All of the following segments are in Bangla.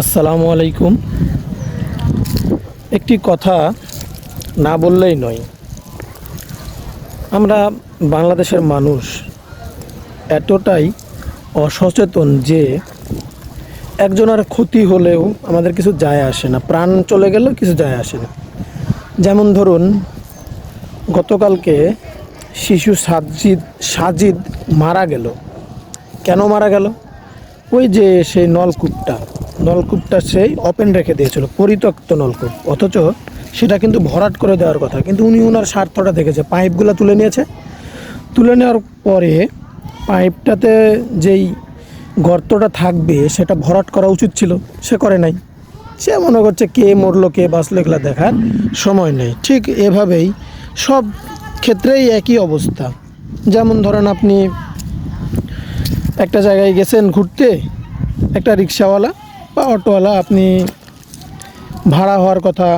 আসসালামু আলাইকুম। একটি কথা না বললেই নয়, আমরা বাংলাদেশের মানুষ এতটাই অসচেতন যে একজনের ক্ষতি হলেও আমাদের কিছু যায় আসে না, প্রাণ চলে গেলেও কিছু যায় আসে না। যেমন ধরুন, গতকালকে শিশু সাজিদ মারা গেল। কেন মারা গেল? ওই যে সেই নলকূপটা সেই ওপেন রেখে দিয়েছিল, পরিত্যক্ত নলকূপ, অথচ সেটা কিন্তু ভরাট করে দেওয়ার কথা, কিন্তু উনি ওনার স্বার্থটা দেখেছে, পাইপগুলো তুলে নিয়েছে। তুলে নেওয়ার পরে পাইপটাতে যেই গর্তটা থাকবে সেটা ভরাট করা উচিত ছিল, সে করে নাই। সে মনে করছে কে মরলো কে বাঁচলো এগুলো দেখার সময় নেই। ঠিক এভাবেই সব ক্ষেত্রেই একই অবস্থা। যেমন ধরেন, আপনি একটা জায়গায় গেছেন ঘুরতে, একটা রিক্সাওয়ালা বা অটোওয়ালা, আপনি ভাড়া হওয়ার কথা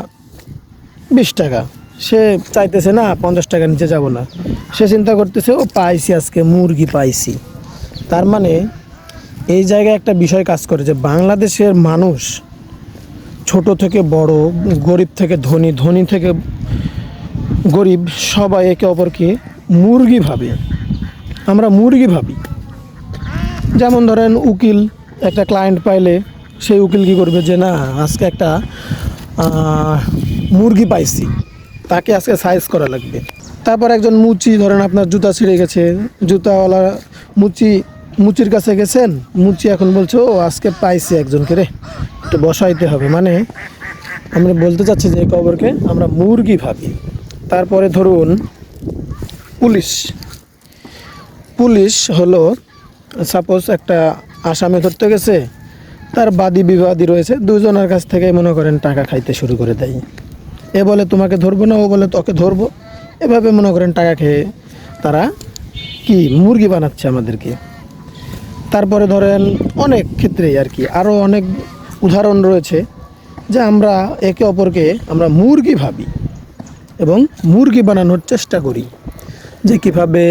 20 টাকা, সে চাইতেছে না 50 টাকা নিচে যাব না। সে চিন্তা করতেছে, ও পাইছি, আজকে মুরগি পাইছি। তার মানে এই জায়গায় একটা বিষয় কাজ করে যে বাংলাদেশের মানুষ ছোট থেকে বড়, গরিব থেকে ধনী, ধনী থেকে গরিব, সবাই একে অপরকে মুরগি ভাবে। আমরা মুরগি ভাবি। যেমন ধরেন, উকিল একটা ক্লায়েন্ট পাইলে সেই উকিল কী করবে, যে না আজকে একটা মুরগি পাইছি, তাকে আজকে সাইজ করা লাগবে। তারপর একজন মুচি, ধরেন আপনার জুতা ছিঁড়ে গেছে, জুতাওয়ালা মুচির কাছে গেছেন, মুচি এখন বলছে, ও আজকে পাইছি একজনকে, রে একটু বসাইতে হবে। মানে আমরা বলতে চাচ্ছি যে খবরকে আমরা মুরগি ভাবি। তারপরে ধরুন, পুলিশ হলো, সাপোজ একটা আসামি ধরতে গেছে, তার বাদী বিবাদী রয়েছে, দুজনের কাছ থেকে মনে করেন টাকা খাইতে শুরু করে দেয়। এ বলে তোমাকে ধরবো না, ও বলে তোকে ধরবো। এভাবে মনে করেন টাকা খেয়ে তারা কি মুরগি বানাচ্ছে আমাদেরকে। তারপরে ধরেন অনেক ক্ষেত্রেই আর কি, আরও অনেক উদাহরণ রয়েছে যে আমরা একে অপরকে আমরা মুরগি ভাবি এবং মুরগি বানানোর চেষ্টা করি, যে কীভাবে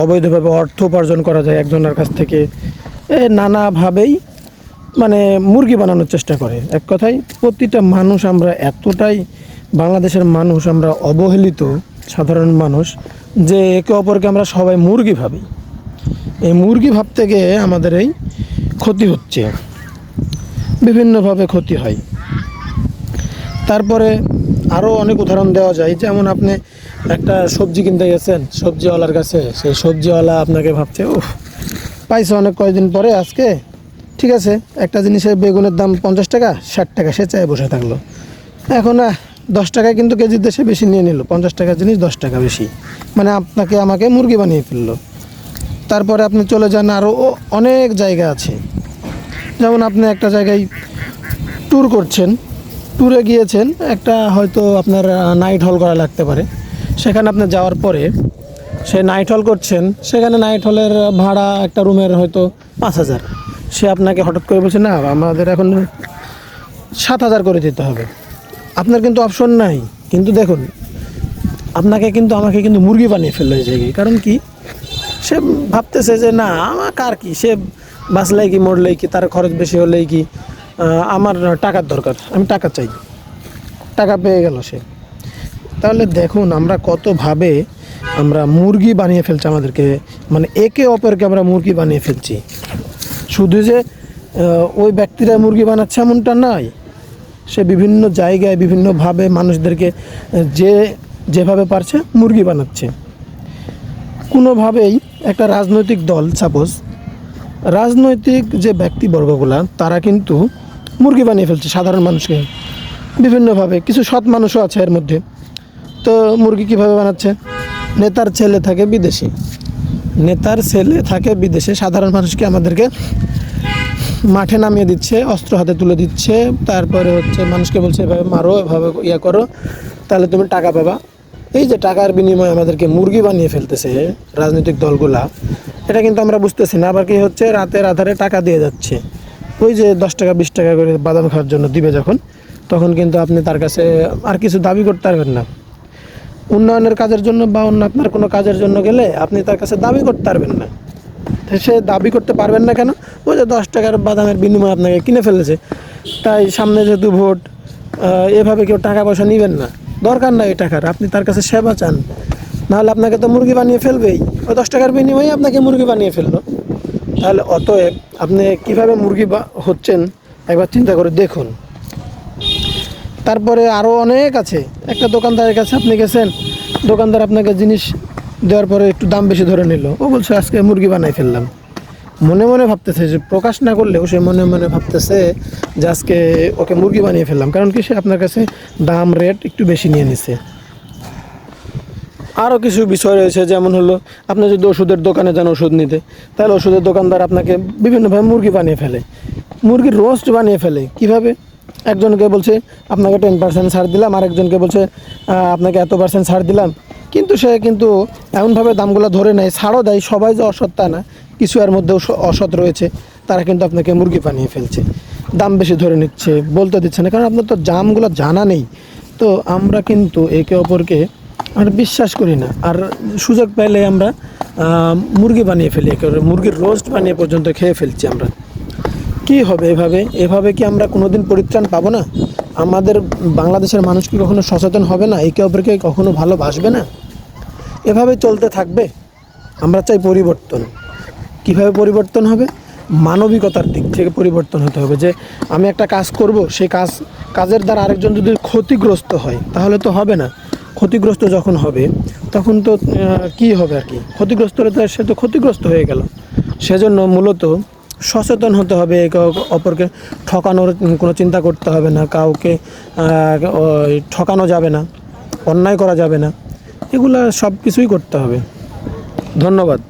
অবৈধভাবে অর্থ উপার্জন করা যায় একজনের কাছ থেকে। নানাভাবেই মানে মুরগি বানানোর চেষ্টা করে। এক কথায় প্রতিটা মানুষ, আমরা এতটাই বাংলাদেশের মানুষ আমরা অবহেলিত সাধারণ মানুষ, যে একে অপরকে আমরা সবাই মুরগি ভাবি। এই মুরগি ভাবতে গিয়ে আমাদের এই ক্ষতি হচ্ছে, বিভিন্নভাবে ক্ষতি হয়। তারপরে আরও অনেক উদাহরণ দেওয়া যায়। যেমন আপনি একটা সবজি কিনতে গেছেন সবজিওয়ালার কাছে, সেই সবজিওয়ালা আপনাকে ভাবছে, ও পাইছে অনেক কয়েকদিন পরে আজকে, ঠিক আছে, একটা জিনিসের বেগুনের দাম 50 টাকা, 60 টাকা, সে চায় বসে থাকলো। এখন 10 টাকায় কিন্তু কেজিতে সে বেশি নিয়ে নিল, 50 টাকার জিনিস 10 টাকা বেশি, মানে আপনাকে আমাকে মুরগি বানিয়ে ফেললো। তারপরে আপনি চলে যান, আরও অনেক জায়গা আছে। যেমন আপনি একটা জায়গায় ট্যুর করছেন, ট্যুরে গিয়েছেন, একটা হয়তো আপনার নাইট হল করা লাগতে পারে। সেখানে আপনি যাওয়ার পরে সে নাইট হল করছেন, সেখানে নাইট হলের ভাড়া একটা রুমের হয়তো 5,000। সে আপনাকে হঠাৎ করে বলছে, না আমাদের এখন 7,000 করে দিতে হবে। আপনার কিন্তু অপশন নাই। কিন্তু দেখুন, আপনাকে কিন্তু আমাকে কিন্তু মুরগি বানিয়ে ফেললো এই জায়গায়। কারণ কি, সে ভাবতেছে যে না আমার কার কি, সে বাঁচলেই কি মরলেই কি, তার খরচ বেশি হলেই কি, আমার টাকার দরকার, আমি টাকা চাই, টাকা পেয়ে গেল সে। তাহলে দেখুন আমরা কতভাবে আমরা মুরগি বানিয়ে ফেলছি আমাদেরকে, মানে একে অপরকে আমরা মুরগি বানিয়ে ফেলছি। শুধু যে ওই ব্যক্তিরা মুরগি বানাচ্ছে এমনটা নয়, সে বিভিন্ন জায়গায় বিভিন্নভাবে মানুষদেরকে যেভাবে পারছে মুরগি বানাচ্ছে। কোনোভাবেই একটা রাজনৈতিক দল, সাপোজ রাজনৈতিক যে ব্যক্তিবর্গগুলা, তারা কিন্তু মুরগি বানিয়ে ফেলছে সাধারণ মানুষকে বিভিন্নভাবে। কিছু সৎ মানুষও আছে এর মধ্যে। তো মুরগি কীভাবে বানাচ্ছে? নেতার ছেলে থাকে বিদেশে, সাধারণ মানুষকে আমাদেরকে মাঠে নামিয়ে দিচ্ছে, অস্ত্র হাতে তুলে দিচ্ছে, তারপরে হচ্ছে মানুষকে বলছে এভাবে মারো, এভাবে করো, তাহলে তুমি টাকা পাবা। এই যে টাকার বিনিময়ে আমাদেরকে মুরগি বানিয়ে ফেলতেছে রাজনৈতিক দলগুলা, এটা কিন্তু আমরা বুঝতেছি না। আবার কি হচ্ছে, রাতের আধারে টাকা দিয়ে যাচ্ছে, ওই যে 10 টাকা 20 টাকা করে বাদাম খাওয়ার জন্য দিবে যখন, তখন কিন্তু আপনি তার কাছে আর কিছু দাবি করতে পারবেন না। উন্নয়নের কাজের জন্য বা অন্য আপনার কোনো কাজের জন্য গেলে আপনি তার কাছে দাবি করতে পারবেন না। সে দাবি করতে পারবেন না কেন? ওই যে 10 টাকার বাদামের বিনিময়ে আপনাকে কিনে ফেলেছে। তাই সামনে যেহেতু ভোট, এভাবে কেউ টাকা পয়সা নেবেন না, দরকার নাই এই টাকার। আপনি তার কাছে সেবা চান, নাহলে আপনাকে তো মুরগি বানিয়ে ফেলবেই। ওই 10 টাকার বিনিময়ে আপনাকে মুরগি বানিয়ে ফেললো। তাহলে অতএব আপনি কীভাবে মুরগি হচ্ছেন একবার চিন্তা করে দেখুন। তারপরে আরও অনেক আছে। একটা দোকানদারের কাছে আপনি গেছেন, দোকানদার আপনাকে জিনিস দেওয়ার পরে একটু দাম বেশি ধরে নিল, ও বলছে আজকে মুরগি বানাই ফেললাম। মনে মনে ভাবতেছে, যে প্রকাশ না করলেও সে মনে মনে ভাবতেছে যে আজকে ওকে মুরগি বানিয়ে ফেললাম। কারণ কি, সে আপনার কাছে দাম রেট একটু বেশি নিয়ে নিছে। আরও কিছু বিষয় রয়েছে, যেমন হলো আপনি যদি ওষুধের দোকানে যান ওষুধ নিতে, তাহলে ওষুধের দোকানদার আপনাকে বিভিন্নভাবে মুরগি বানিয়ে ফেলে, মুরগির রোস্ট বানিয়ে ফেলে। কিভাবে? একজনকে বলছে আপনাকে 10% ছাড় দিলাম, আরেকজনকে বলছে আপনাকে এত % ছাড় দিলাম। কিন্তু সে কিন্তু এমনভাবে দামগুলো ধরে নেয়, ছাড়ও দেয়। সবাই যে অসৎ তা না, কিছু এর মধ্যেও অসৎ রয়েছে, তারা কিন্তু আপনাকে মুরগি বানিয়ে ফেলছে, দাম বেশি ধরে নিচ্ছে, বলতে দিচ্ছে না, কারণ আপনার তো দামগুলো জানা নেই। তো আমরা কিন্তু একে অপরকে আমরা বিশ্বাস করি না, আর সুযোগ পেলে আমরা মুরগি বানিয়ে ফেলি, একেবারে মুরগির রোস্ট বানিয়ে পর্যন্ত খেয়ে ফেলছি আমরা। কি হবে এভাবে কি আমরা কোনোদিন পরিত্রাণ পাবো না? আমাদের বাংলাদেশের মানুষ কি কখনো সচেতন হবে না? একে অপরকে কখনো ভালোবাসবে না? এভাবে চলতে থাকবে? আমরা চাই পরিবর্তন। কিভাবে পরিবর্তন হবে? মানবিকতার দিক থেকে পরিবর্তন হতে হবে। যে আমি একটা কাজ করব, সেই কাজের দ্বারা আরেকজন যদি ক্ষতিগ্রস্ত হয়, তাহলে তো হবে না। ক্ষতিগ্রস্ত যখন হবে, তখন তো কি হবে আর কি, ক্ষতিগ্রস্ত হলে তো সে তো ক্ষতিগ্রস্ত হয়ে গেল। সেজন্য মূলত সচেতন হতে হবে, একে অপরকে ঠকানোর কোনো চিন্তা করতে হবে না, কাউকে ঠকানো যাবে না, অন্যায় করা যাবে না, এগুলা সব কিছুই করতে হবে। ধন্যবাদ।